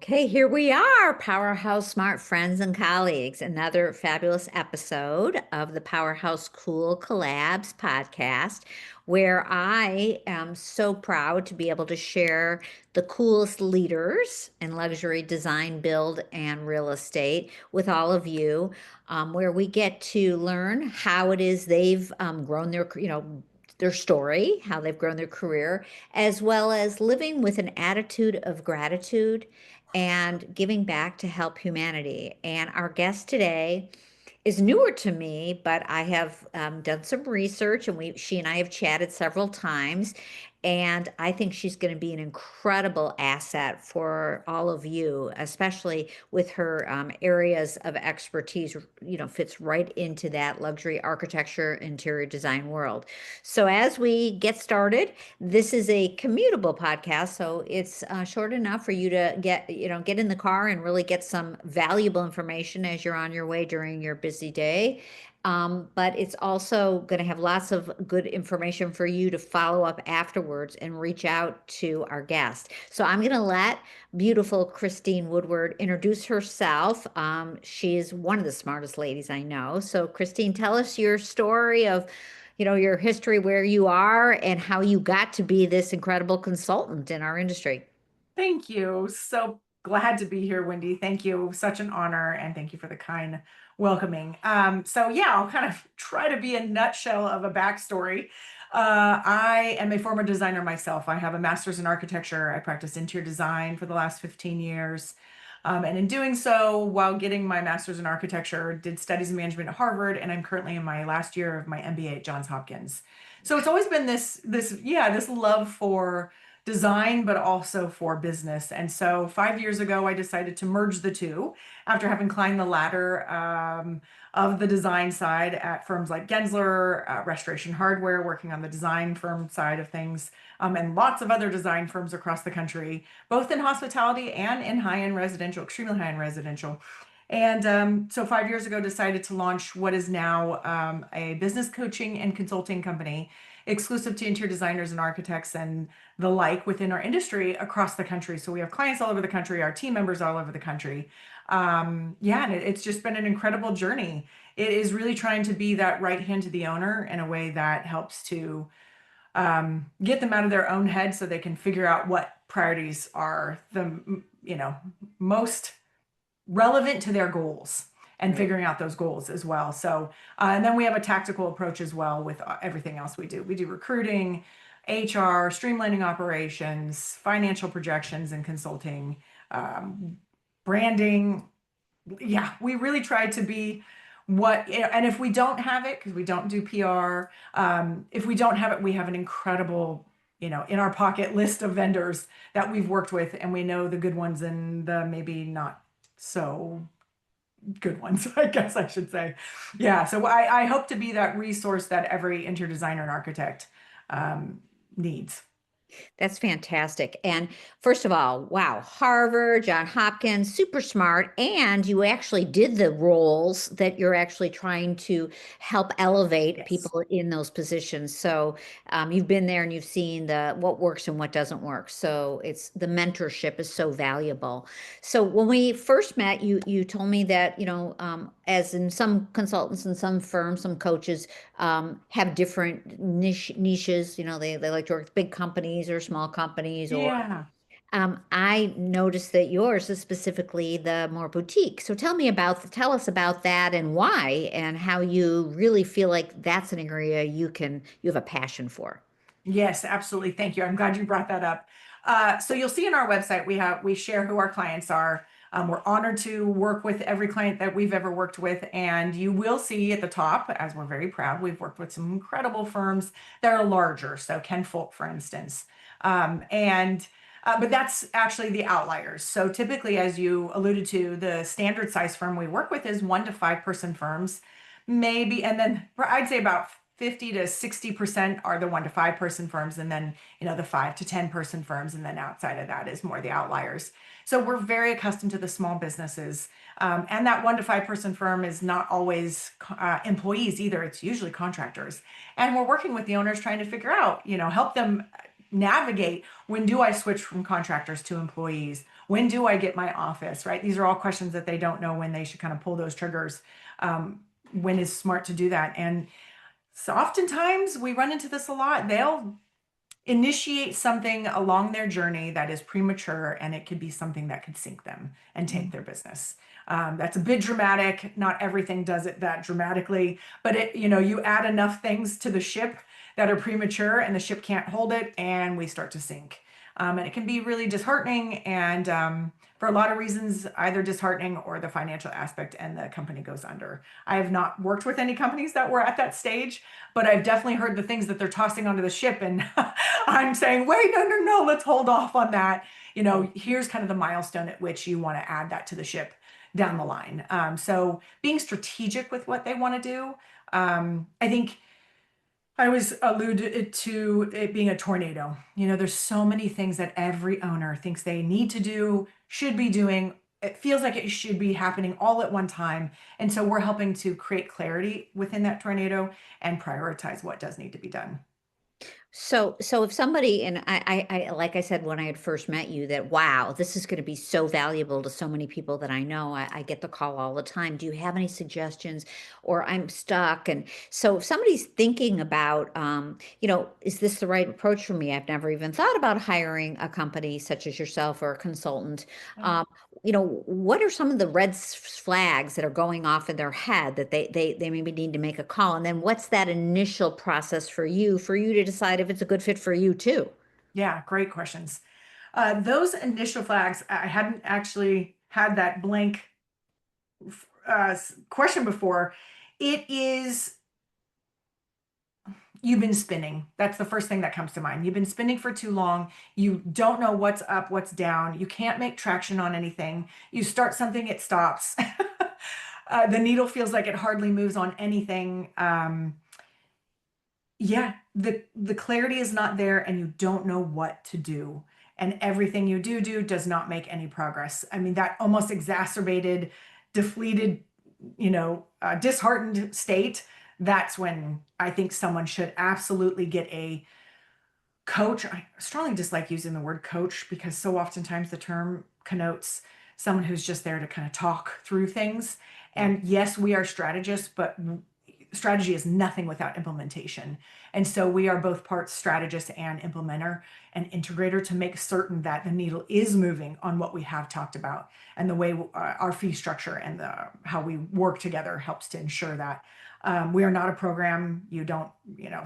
Okay, here we are, Powerhouse Smart Friends and Colleagues, another fabulous episode of the Powerhouse Cool Collabs podcast, where I am so proud to be able to share the coolest leaders in luxury design, build, and real estate with all of you, where we get to learn how it is they've grown their story, how they've grown their career, as well as living with an attitude of gratitude and giving back to help humanity. And our guest today is newer to me, but I have done some research, and she and I have chatted several times. And I think she's going to be an incredible asset for all of you, especially with her areas of expertise, fits right into that luxury architecture, interior design world. So as we get started, this is a commutable podcast, so it's short enough for you to get in the car and really get some valuable information as you're on your way during your busy day. But it's also going to have lots of good information for you to follow up afterwards and reach out to our guest. So I'm going to let beautiful Christine Woodward introduce herself. She's one of the smartest ladies I know. So Christine, tell us your story of, your history, where you are, and how you got to be this incredible consultant in our industry. Thank you. So glad to be here, Wendy. Thank you. Such an honor. And thank you for the kind welcoming. So yeah, I'll kind of try to be a nutshell of a backstory. I am a former designer myself. I have a master's in architecture. I practiced interior design for the last 15 years. And in doing so, while getting my master's in architecture, did studies in management at Harvard, and I'm currently in my last year of my MBA at Johns Hopkins. So it's always been this love for design, but also for business. And so 5 years ago, I decided to merge the two after having climbed the ladder of the design side at firms like Gensler, Restoration Hardware, working on the design firm side of things, and lots of other design firms across the country, both in hospitality and in high-end residential, extremely high-end residential. And so 5 years ago, decided to launch what is now a business coaching and consulting company exclusive to interior designers and architects and the like within our industry across the country. So we have clients all over the country, our team members all over the country. Yeah, and it's just been an incredible journey. It is really trying to be that right hand to the owner in a way that helps to get them out of their own head so they can figure out what priorities are most relevant to their goals and figuring out those goals as well. So, and then we have a tactical approach as well with everything else we do. We do recruiting, HR, streamlining operations, financial projections and consulting, branding. Yeah, we really try to be and if we don't have it, because we don't do PR, if we don't have it, we have an incredible, in our pocket list of vendors that we've worked with, and we know the good ones and the maybe not so good ones, I guess I should say. Yeah, so I hope to be that resource that every interior designer and architect needs. That's fantastic. And first of all, wow, Harvard, John Hopkins, super smart. And you actually did the roles that you're actually trying to help elevate Yes. people in those positions. So you've been there and you've seen what works and what doesn't work. So it's the mentorship is so valuable. So when we first met, you told me that, as in some consultants and some firms, some coaches have different niches. They like to work with big companies or small companies, or Yeah. I noticed that yours is specifically the more boutique. So tell us about that and why, and how you really feel like that's an area you have a passion for. Yes, absolutely. Thank you. I'm glad you brought that up. So you'll see in our website, we share who our clients are. We're honored to work with every client that we've ever worked with. And you will see at the top, as we're very proud, we've worked with some incredible firms that are larger. So Ken Folk, for instance. But that's actually the outliers. So typically, as you alluded to, the standard size firm we work with is 1 to 5 person firms, maybe, and then I'd say about 50 to 60% are the 1 to 5 person firms, and then the 5 to 10 person firms, and then outside of that is more the outliers. So we're very accustomed to the small businesses, and that 1 to 5 person firm is not always employees either. It's usually contractors, and we're working with the owners trying to figure out, help them navigate, when do I switch from contractors to employees? When do I get my office, right? These are all questions that they don't know when they should kind of pull those triggers. When is smart to do that? And so oftentimes we run into this a lot. They'll initiate something along their journey that is premature, and it could be something that could sink them and take their business. That's a bit dramatic. Not everything does it that dramatically, but you add enough things to the ship that are premature and the ship can't hold it, and we start to sink. And it can be really disheartening, and for a lot of reasons, either disheartening or the financial aspect, and the company goes under. I have not worked with any companies that were at that stage, but I've definitely heard the things that they're tossing onto the ship, and I'm saying, wait, no, let's hold off on that. Here's kind of the milestone at which you want to add that to the ship down the line. So being strategic with what they want to do. I think I always alluded to it being a tornado. There's so many things that every owner thinks they need to do, should be doing. It feels like it should be happening all at one time. And so we're helping to create clarity within that tornado and prioritize what does need to be done. So if somebody, and like I said when I had first met you, that wow, this is going to be so valuable to so many people that I know. I get the call all the time. Do you have any suggestions? Or I'm stuck. And so if somebody's thinking about, is this the right approach for me? I've never even thought about hiring a company such as yourself or a consultant. Yeah. Um, what are some of the red flags that are going off in their head that they maybe need to make a call? And then what's that initial process for you to decide if it's a good fit for you too? Yeah, great questions. Those initial flags, I hadn't actually had that blank question before. It is, you've been spinning. That's the first thing that comes to mind. You've been spinning for too long. You don't know what's up, what's down. You can't make traction on anything. You start something, it stops. The needle feels like it hardly moves on anything. Yeah, the clarity is not there, and you don't know what to do. And everything you do does not make any progress. I mean, that almost exacerbated, defleated, disheartened state. That's when I think someone should absolutely get a coach. I strongly dislike using the word coach because so oftentimes the term connotes someone who's just there to kind of talk through things. Yeah. And yes, we are strategists, but strategy is nothing without implementation. And so we are both parts strategist and implementer and integrator to make certain that the needle is moving on what we have talked about, and the way our fee structure and how we work together helps to ensure that. We are not a program. You don't,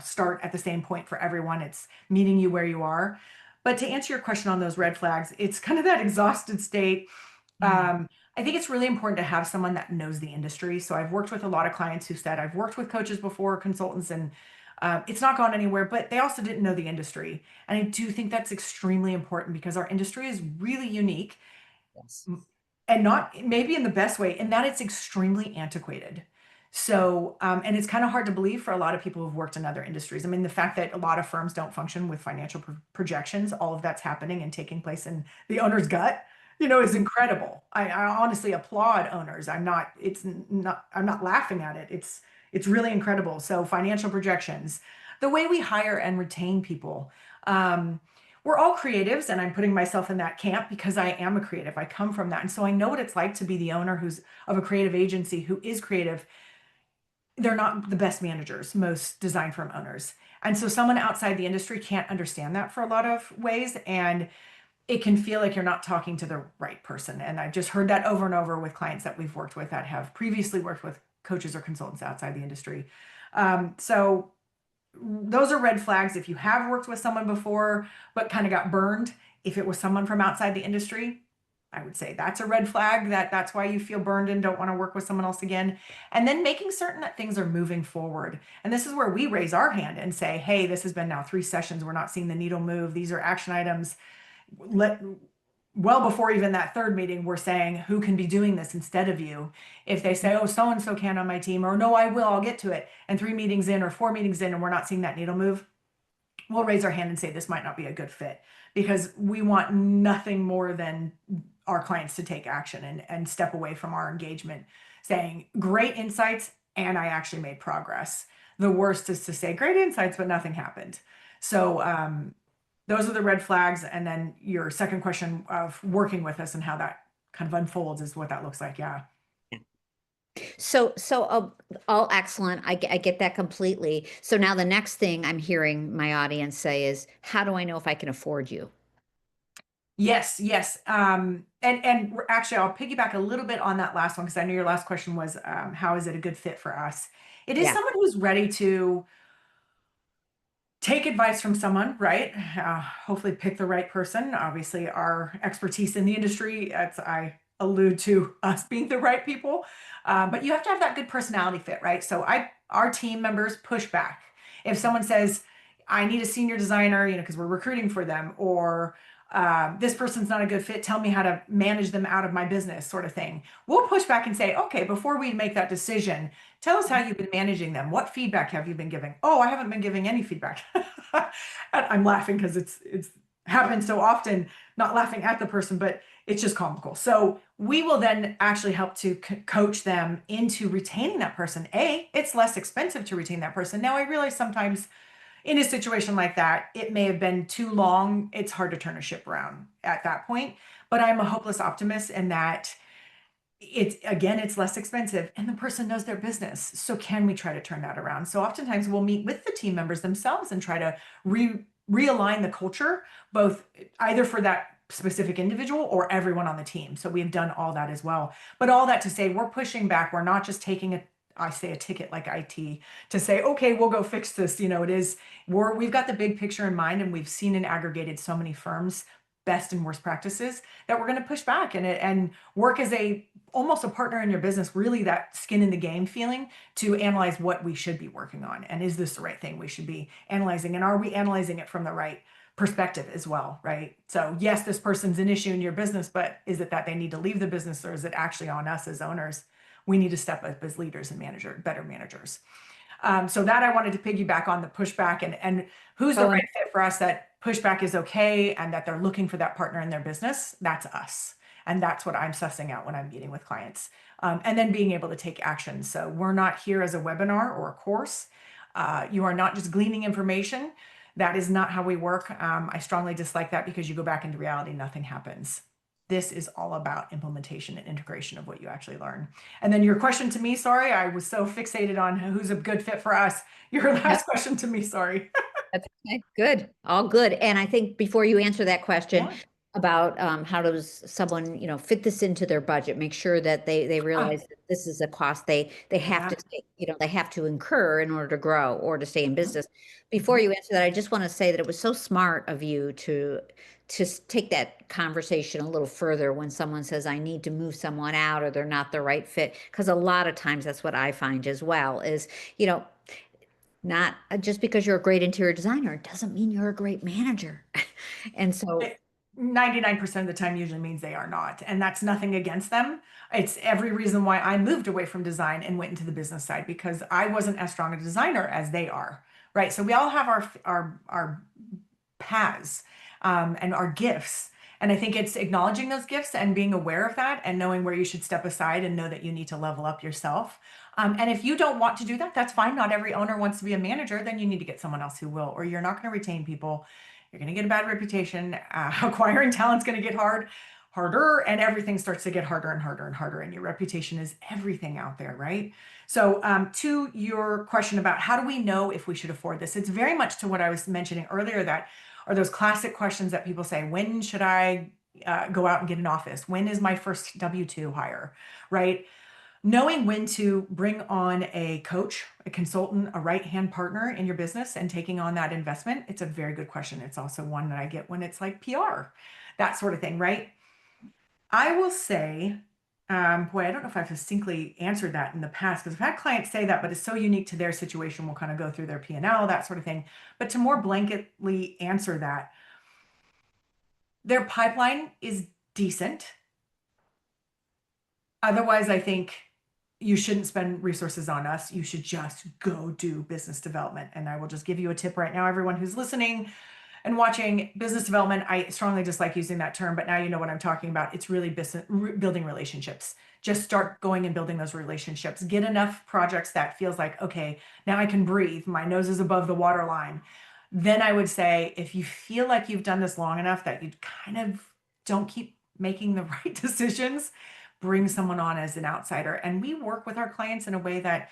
start at the same point for everyone. It's meeting you where you are. But to answer your question on those red flags, it's kind of that exhausted state. I think it's really important to have someone that knows the industry. So I've worked with a lot of clients who said, I've worked with coaches before, consultants, and it's not gone anywhere, but they also didn't know the industry. And I do think that's extremely important because our industry is really unique, Yes. and not maybe in the best way, in that it's extremely antiquated. So, and it's kind of hard to believe for a lot of people who've worked in other industries. I mean, the fact that a lot of firms don't function with financial projections, all of that's happening and taking place in the owner's gut, is incredible. I honestly applaud owners. I'm not laughing at it. It's really incredible. So financial projections, the way we hire and retain people. We're all creatives, and I'm putting myself in that camp because I am a creative. I come from that. And so I know what it's like to be the owner who's of a creative agency who is creative. They're not the best managers, most design firm owners. And so someone outside the industry can't understand that for a lot of ways. And it can feel like you're not talking to the right person. And I've just heard that over and over with clients that we've worked with that have previously worked with coaches or consultants outside the industry. So those are red flags. If you have worked with someone before, but kind of got burned, if it was someone from outside the industry, I would say that's a red flag, that's why you feel burned and don't want to work with someone else again. And then making certain that things are moving forward. And this is where we raise our hand and say, hey, this has been now 3 sessions. We're not seeing the needle move. These are action items. Well before even that 3rd meeting, we're saying who can be doing this instead of you. If they say, oh, so-and-so can on my team, or no, I will, I'll get to it. And 3 meetings in or 4 meetings in, and we're not seeing that needle move, we'll raise our hand and say, this might not be a good fit, because we want nothing more than our clients to take action and step away from our engagement saying great insights, and I actually made progress. The worst is to say great insights, but nothing happened. So, those are the red flags. And then your second question of working with us and how that kind of unfolds is what that looks like. Yeah. So all excellent. I get that completely. So now the next thing I'm hearing my audience say is, how do I know if I can afford you? Yes, yes. And actually, I'll piggyback a little bit on that last one because I know your last question was, how is it a good fit for us? It is Yeah. someone who's ready to take advice from someone, right? Hopefully, pick the right person. Obviously, our expertise in the industry, as I allude to us being the right people, but you have to have that good personality fit, right? So, our team members push back if someone says, "I need a senior designer," because we're recruiting for them, or this person's not a good fit. Tell me how to manage them out of my business, sort of thing. We'll push back and say, "Okay, before we make that decision, tell us how you've been managing them. What feedback have you been giving?" "Oh, I haven't been giving any feedback." I'm laughing because it's happened so often, not laughing at the person, but it's just comical. So we will then actually help to coach them into retaining that person. It's less expensive to retain that person. Now I realize sometimes in a situation like that, it may have been too long. It's hard to turn a ship around at that point, but I'm a hopeless optimist in that it's less expensive and the person knows their business. So can we try to turn that around? So oftentimes we'll meet with the team members themselves and try to realign the culture, both either for that specific individual or everyone on the team. So we've done all that as well. But all that to say, we're pushing back. We're not just taking I say a ticket like IT to say, okay, we'll go fix this. We've got the big picture in mind, and we've seen and aggregated so many firms, best and worst practices, that we're going to push back and work as almost a partner in your business, really that skin in the game feeling, to analyze what we should be working on. And is this the right thing we should be analyzing? And are we analyzing it from the right perspective as well, right? So yes, this person's an issue in your business, but is it that they need to leave the business, or is it actually on us as owners? We need to step up as leaders and better managers. So that I wanted to piggyback on the pushback and who's the right fit for us, that pushback is okay and that they're looking for that partner in their business. That's us. And that's what I'm sussing out when I'm meeting with clients. And then being able to take action. So we're not here as a webinar or a course. You are not just gleaning information. That is not how we work. I strongly dislike that because you go back into reality, nothing happens. This is all about implementation and integration of what you actually learn. And then your question to me, sorry, I was so fixated on who's a good fit for us. Your last question to me, sorry. That's okay. Good. All good. And I think before you answer that question Yeah. about how does someone, fit this into their budget, make sure that they Ah, realize that this is a cost they have to yeah. take, they have to incur in order to grow or to stay in Mhm, business. Before mhm. you answer that, I just want to say that it was so smart of you to take that conversation a little further when someone says, I need to move someone out or they're not the right fit. Because a lot of times that's what I find as well is, you know, not just because you're a great interior designer, it doesn't mean you're a great manager. And so, It 99% of the time usually means they are not. And that's nothing against them. It's every reason why I moved away from design and went into the business side, because I wasn't as strong a designer as they are. Right. So we all have our paths, and our gifts. And I think it's acknowledging those gifts and being aware of that and knowing where you should step aside and know that you need to level up yourself. And if you don't want to do that, that's fine. Not every owner wants to be a manager. Then you need to get someone else who will, or you're not going to retain people. You're going to get a bad reputation. Acquiring talent's going to get harder, and everything starts to get harder and harder and harder. And your reputation is everything out there, right? So, to your question about how do we know if we should afford this, it's very much to what I was mentioning earlier, that are those classic questions that people say, when should I go out and get an office? When is my first W-2 hire, right? Knowing when to bring on a coach, a consultant, a right-hand partner in your business and taking on that investment, it's a very good question. It's also one that I get when it's like PR, that sort of thing, right? I will say, boy, I don't know if I've distinctly answered that in the past, because I've had clients say that, but it's so unique to their situation. We'll kind of go through their P&L, that sort of thing. But to more blanketly answer that, their pipeline is decent. Otherwise, I think you shouldn't spend resources on us. You should just go do business development. And I will just give you a tip right now, everyone who's listening and watching. Business development, I strongly dislike using that term, but now you know what I'm talking about. It's really building relationships. Just start going and building those relationships. Get enough projects that feels like, okay, now I can breathe. My nose is above the water line. Then I would say, if you feel like you've done this long enough that you kind of don't keep making the right decisions, bring someone on as an outsider. And we work with our clients in a way that,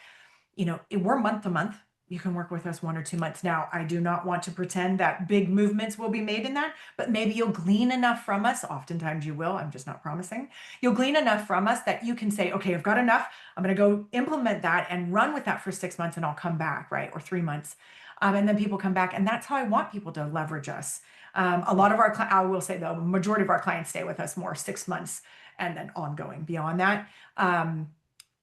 we're month to month. You can work with us 1 or 2 months. Now, I do not want to pretend that big movements will be made in that, but maybe you'll glean enough from us. Oftentimes you will. I'm just not promising. You'll glean enough from us that you can say, okay, I've got enough. I'm going to go implement that and run with that for 6 months and I'll come back, right? Or 3 months. And then people come back. And that's how I want people to leverage us. A lot of I will say the majority of our clients stay with us more 6 months and then ongoing beyond that.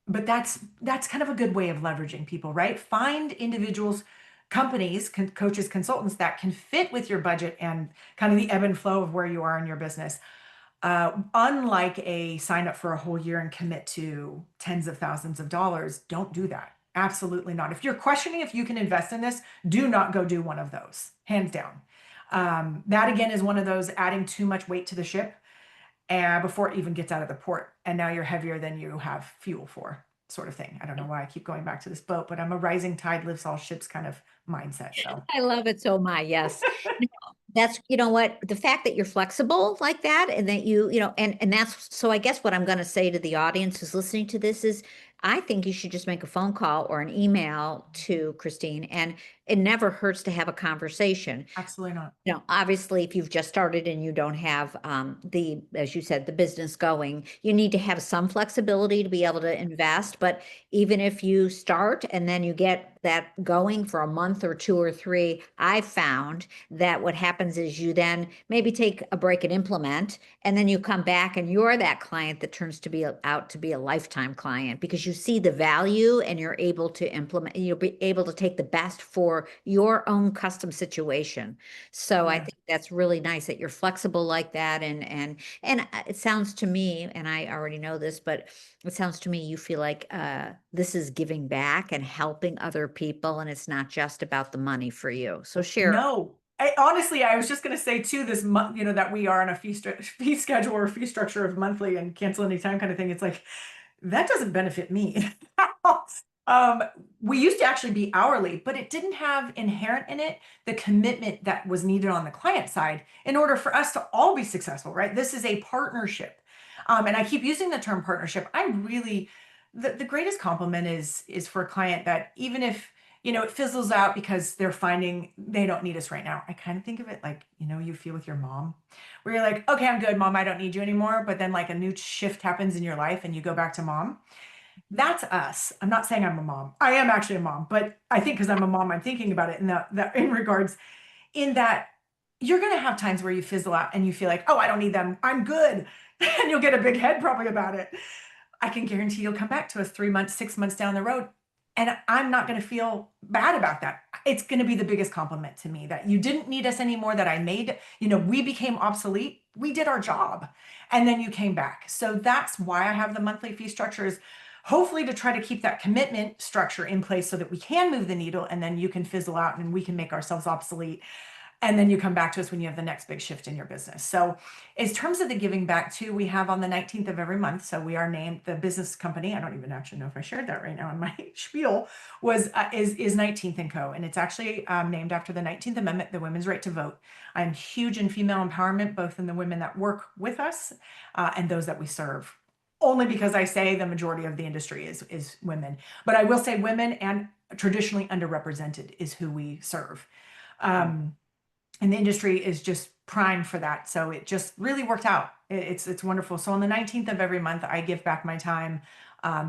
But that's kind of a good way of leveraging people, right? Find individuals, companies, coaches, consultants that can fit with your budget and kind of the ebb and flow of where you are in your business. Unlike a sign up for a whole year and commit to tens of thousands of dollars, don't do that. Absolutely not. If you're questioning if you can invest in this, do not go do one of those, hands down. That again is one of those adding too much weight to the ship before it even gets out of the port. And now you're heavier than you have fuel for, sort of thing. I don't know why I keep going back to this boat, but I'm a rising tide lifts all ships kind of mindset. So I love it so much. Yes. No, that's, you know what, the fact that you're flexible like that and that and that's, so I guess what I'm going to say to the audience who's listening to this is I think you should just make a phone call or an email to Christine, and it never hurts to have a conversation. absolutely not. Obviously, if you've just started and you don't have as you said, the business going, you need to have some flexibility to be able to invest. But even if you start and then you get that going for a month or 2 or 3, I've found that what happens is you then maybe take a break and implement, and then you come back and you're that client that turns to be out to be a lifetime client because you see the value and you're able to implement, you'll be able to take the best for your own custom situation. So I Yeah. think that's really nice that you're flexible like that. And it sounds to me, and I already know this, but it sounds to me you feel like this is giving back and helping other people, and it's not just about the money for you. So share. No. Honestly, I was just going to say too, this month, that we are on a fee schedule or fee structure of monthly and cancel anytime kind of thing. It's like, that doesn't benefit me. Um, we used to actually be hourly, but it didn't have inherent in it the commitment that was needed on the client side in order for us to all be successful, right? This is a partnership. And I keep using the term partnership. The greatest compliment is for a client that even if, it fizzles out because they're finding they don't need us right now. I kind of think of it like, you feel with your mom where you're like, okay, I'm good, mom, I don't need you anymore. But then like a new shift happens in your life and you go back to mom. That's us. I'm not saying I'm a mom. I am actually a mom, but I think because I'm a mom, I'm thinking about it in that in regards in that you're going to have times where you fizzle out and you feel like, oh, I don't need them. I'm good. And you'll get a big head probably about it. I can guarantee you'll come back to us 3 months, 6 months down the road. And I'm not going to feel bad about that. It's going to be the biggest compliment to me that you didn't need us anymore, that I made, we became obsolete. We did our job. And then you came back. So that's why I have the monthly fee structures, hopefully to try to keep that commitment structure in place so that we can move the needle and then you can fizzle out and we can make ourselves obsolete. And then you come back to us when you have the next big shift in your business. So in terms of the giving back too, we have on the 19th of every month. So we are named the business company. I don't even actually know if I shared that right now in my spiel is 19th and Co. And it's actually named after the 19th Amendment, the women's right to vote. I'm huge in female empowerment, both in the women that work with us and those that we serve. Only because I say the majority of the industry is women, but I will say women and traditionally underrepresented is who we serve. And the industry is just primed for that. So it just really worked out. It's wonderful. So on the 19th of every month, I give back my time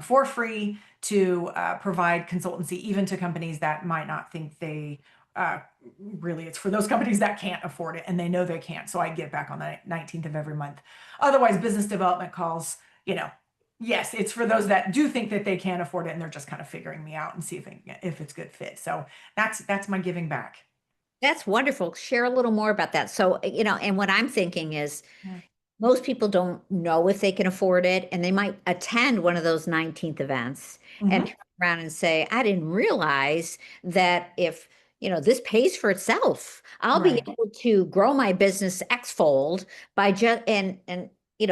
for free to provide consultancy, even to companies that might not think they really, it's for those companies that can't afford it and they know they can't. So I give back on the 19th of every month. Otherwise, business development calls, yes, it's for those that do think that they can't afford it and they're just kind of figuring me out and see if it's good fit. So that's my giving back. That's wonderful. Share a little more about that. So, and what I'm thinking is Yeah. most people don't know if they can afford it, and they might attend one of those 19th events and Mhm. turn around and say, I didn't realize that if, this pays for itself, I'll be Right. able to grow my business X fold by just, and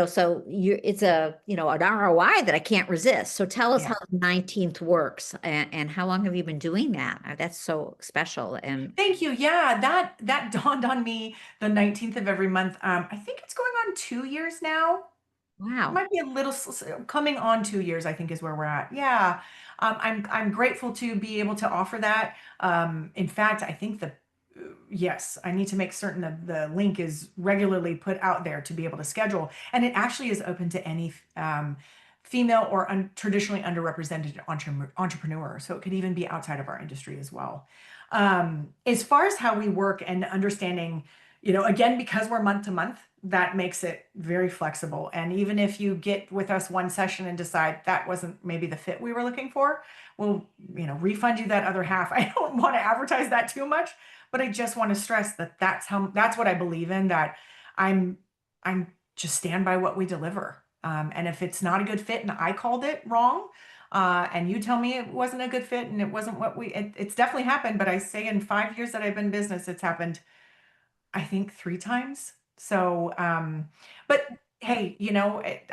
so it's an ROI that I can't resist. So tell us how Yeah. the 19th works and how long have you been doing that? That's so special. And Thank you. Yeah, that dawned on me the 19th of every month. I think it's going on 2 years now. wow. Might be a little coming on 2 years, I think is where we're at. Yeah. I'm grateful to be able to offer that. In fact, I think yes, I need to make certain that the link is regularly put out there to be able to schedule. And it actually is open to any female or traditionally underrepresented entrepreneur. So it could even be outside of our industry as well. As far as how we work and understanding, again, because we're month to month, that makes it very flexible. And even if you get with us one session and decide that wasn't maybe the fit we were looking for, we'll, refund you that other half. I don't want to advertise that too much, but I just want to stress that that's what I believe in, that I'm I'm just stand by what we deliver. And if it's not a good fit and I called it wrong, and you tell me it wasn't a good fit and it wasn't it's definitely happened. But I say in 5 years that I've been in business, it's happened, I think 3 times. So, but hey,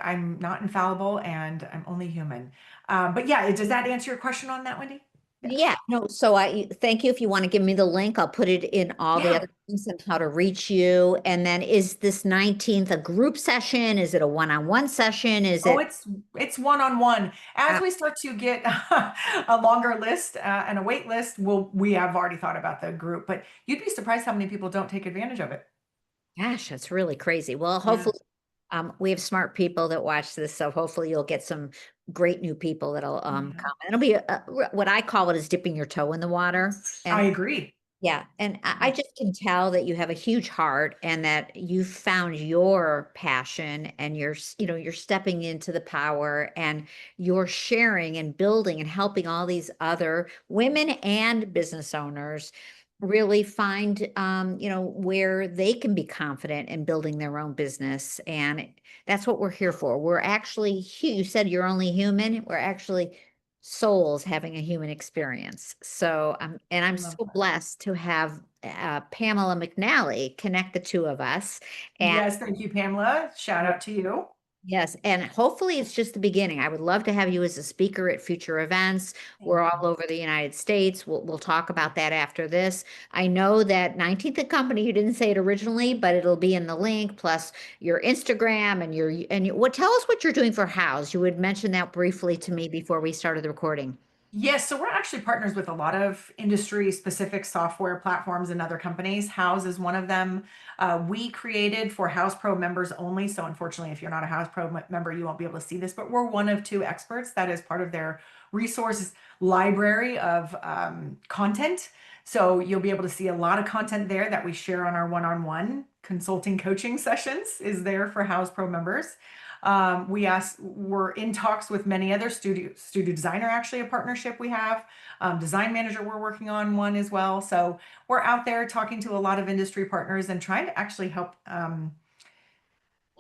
I'm not infallible and I'm only human. But yeah, does that answer your question on that, Wendy? Yeah. Yeah, no, so I thank you. If you want to give me the link, I'll put it in all the Yeah. other things and how to reach you. And then is this 19th a group session? Is it a one-on-one session? Is Oh, it it's one-on-one. As uh, we start to get a longer list and a wait list, we have already thought about the group, but you'd be surprised how many people don't take advantage of it. gosh, that's really crazy. Well, Yeah. hopefully we have smart people that watch this, so hopefully you'll get some great new people that'll Yeah. come. It'll be what I call it is dipping your toe in the water. I And agree. yeah, and I just can tell that you have a huge heart and that you found your passion and you're stepping into the power and you're sharing and building and helping all these other women and business owners really find where they can be confident in building their own business. And that's what we're here for. We're actually you said you're only human. We're actually souls having a human experience. So, and I I'm love so that. blessed to have Pamela McNally connect the two of us. And Yes, thank you, Pamela. Shout out to you. yes, and hopefully it's just the beginning. I would love to have you as a speaker at future events. We're Thank all you. over the United States. We'll talk about that after this. I know that 19th and Company, you didn't say it originally, but it'll be in the link, plus your Instagram what tell us what you're doing for House. You would mention that briefly to me before we started the recording. Yes, so we're actually partners with a lot of industry-specific software platforms and other companies. House is one of them. We created for House Pro members only. So unfortunately, if you're not a House Pro member, you won't be able to see this, but we're one of two experts that is part of their resources library of content. So you'll be able to see a lot of content there that we share on our one-on-one consulting coaching sessions is there for House Pro members. We're in talks with many other studio designer, actually a partnership we have, design manager, we're working on one as well. So we're out there talking to a lot of industry partners and trying to actually help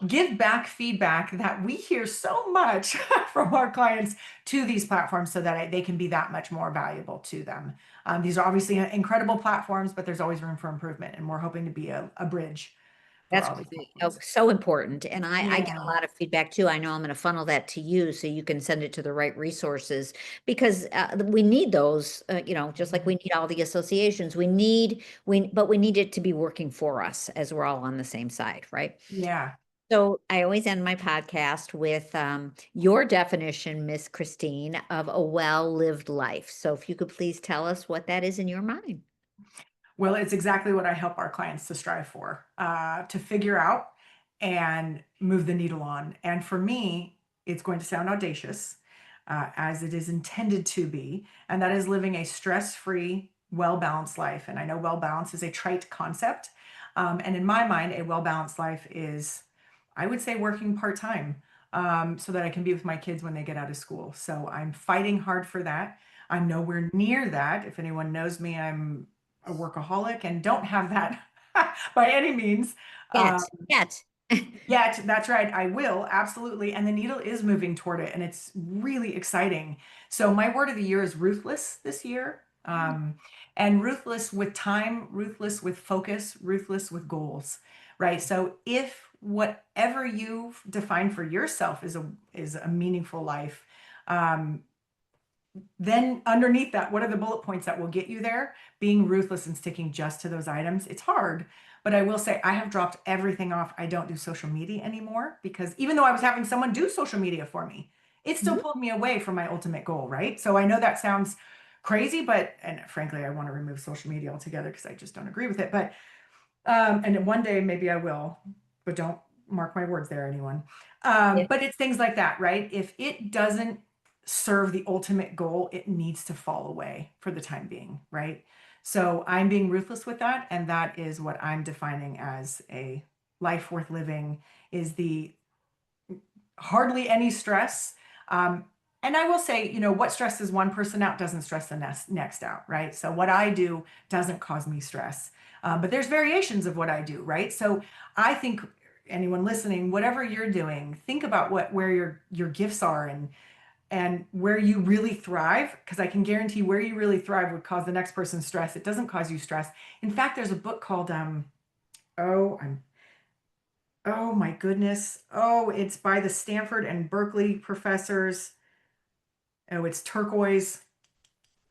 give back feedback that we hear so much from our clients to these platforms so that they can be that much more valuable to them. These are obviously incredible platforms, but there's always room for improvement, and we're hoping to be a bridge for That's all these great. Oh, platforms. so important. And I get a Yeah. lot of feedback too. I know I'm going to funnel that to you so you can send it to the right resources because we need those, just like we need all the associations. But we need it to be working for us as we're all on the same side, right? Yeah. So I always end my podcast with your definition, Miss Christine, of a well-lived life. So if you could please tell us what that is in your mind. Well, it's exactly what I help our clients to strive for, to figure out and move the needle on. And for me, it's going to sound audacious, as it is intended to be, and that is living a stress-free, well-balanced life. And I know well-balanced is a trite concept. And in my mind, a well-balanced life is, I would say, working part-time, so that I can be with my kids when they get out of school. So I'm fighting hard for that. I'm nowhere near that. If anyone knows me, I'm a workaholic and don't have that by any means. Yet, yet. Yet, that's right, I will, absolutely. And the needle is moving toward it, and it's really exciting. So, my word of the year is ruthless this year. And ruthless with time, ruthless with focus, ruthless with goals, right? So, if whatever you define for yourself is a meaningful life. Then underneath that, what are the bullet points that will get you there? Being ruthless and sticking just to those items. It's hard, but I will say I have dropped everything off. I don't do social media anymore because even though I was having someone do social media for me, it still Mhm. pulled me away from my ultimate goal, right? So I know that sounds crazy, but, and frankly, I want to remove social media altogether because I just don't agree with it. But, and one day maybe I will, but don't mark my words there, anyone. Yeah. But it's things like that, right? If it doesn't serve the ultimate goal, it needs to fall away for the time being, right? So I'm being ruthless with that, and that is what I'm defining as a life worth living, is the hardly any stress. And I will say, what stresses one person out doesn't stress the next out, right? So what I do doesn't cause me stress. But there's variations of what I do, right? So I think anyone listening, whatever you're doing, think about where your gifts are and where you really thrive, because I can guarantee where you really thrive would cause the next person stress. It doesn't cause you stress. In fact, there's a book called oh, I'm oh my goodness. Oh, it's by the Stanford and Berkeley professors. Oh, it's turquoise.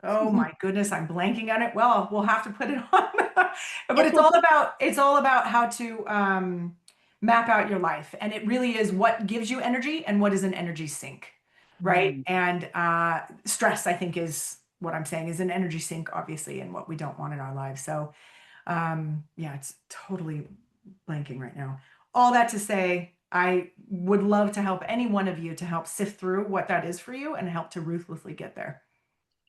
Oh my goodness, I'm blanking on it. Well, we'll have to put it on. But Yes, well, it's all about how to map out your life. And it really is what gives you energy and what is an energy sink, right? mm, And stress, I think, is what I'm saying is an energy sink, obviously, and what we don't want in our lives. So yeah, it's totally blanking right now. All that to say, I would love to help any one of you to help sift through what that is for you and help to ruthlessly get there.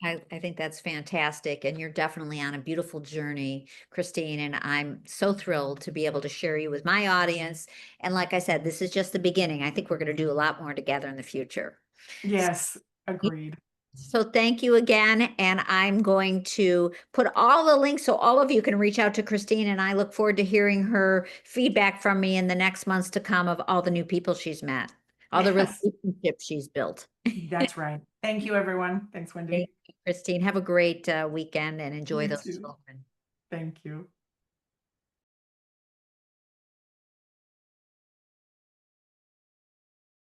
I think that's fantastic. And you're definitely on a beautiful journey, Christine. And I'm so thrilled to be able to share you with my audience. And like I said, this is just the beginning. I think we're going to do a lot more together in the future. Yes, agreed. So thank you again. And I'm going to put all the links so all of you can reach out to Christine. And I look forward to hearing her feedback from me in the next months to come of all the new people she's met, all the Yes, relationships she's built. that's right. Thank you, everyone. Thanks, Thank Wendy. you, Christine. Have a great weekend and enjoy You those too. children. Thank you.